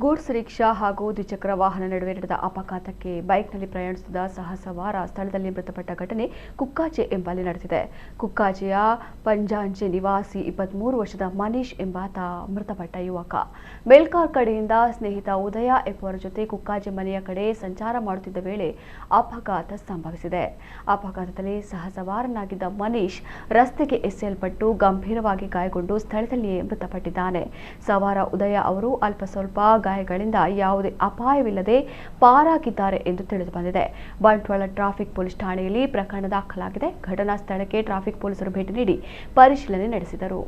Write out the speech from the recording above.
Goods rickshaw ಹಾಗೂ ದ್ವಿಚಕ್ರ ವಾಹನ ನಡುವೆ ನಡೆದ ಅಪಘಾತಕ್ಕೆ ಬೈಕ್ನಲ್ಲಿ ಪ್ರಯಾಣಿಸಿದ ಸಹಸವಾರ ಸ್ಥಳದಲ್ಲಿ ಮೃತಪಟ್ಟ ಘಟನೆ ಕುಕ್ಕಾಜೆ ಎಂಬಲ್ಲಿ ನಡೆದಿದೆ. ಕುಕ್ಕಾಜೆಯ ಪಂಜಾಂಜೆ ನಿವಾಸಿ 23 ವರ್ಷದ ಮನೀಶ್ ಎಂಬಾತ ಮೃತಪಟ್ಟ ಯುವಕ. ಮೇಲ್ಕಾರ್ ಕಡೆಯಿಂದ ಸ್ನೇಹಿತ ಉದಯ ಎಂಬುವರ ಜೊತೆ ಕುಕ್ಕಾಜೆ ಮನೆಯ ಕಡೆ ಸಂಚಾರ ಮಾಡುತ್ತಿದ್ದ ವೇಳೆ ಅಪಘಾತ ಸಂಭವಿಸಿದೆ. ಅಪಘಾತದಲ್ಲಿ ಸಹಸವಾರನಾಗಿದ್ದ ಮನೀಶ್ ರಸ್ತೆಗೆ ಎಸೆಯಲ್ಪಟ್ಟು ಗಂಭೀರವಾಗಿ ಗಾಯಗೊಂಡು ಸ್ಥಳದಲ್ಲಿಯೇ ಮೃತಪಟ್ಟಿದ್ದಾನೆ. ಸವಾರ ಉದಯ ಅವರು ಅಲ್ಪ ಸ್ವಲ್ಪ ಗಾಯಗಳಿಂದ ಯಾವುದೇ ಅಪಾಯವಿಲ್ಲದೆ ಪಾರಾಗಿದ್ದಾರೆ ಎಂದು ತಿಳಿದು ಬಂದಿದೆ. ಬಂಟ್ವಾಳ ಟ್ರಾಫಿಕ್ ಪೊಲೀಸ್ ಠಾಣೆಯಲ್ಲಿ ಪ್ರಕರಣ ದಾಖಲಾಗಿದೆ. ಘಟನಾ ಸ್ಥಳಕ್ಕೆ ಟ್ರಾಫಿಕ್ ಪೊಲೀಸರು ಭೇಟಿ ನೀಡಿ ಪರಿಶೀಲನೆ ನಡೆಸಿದರು.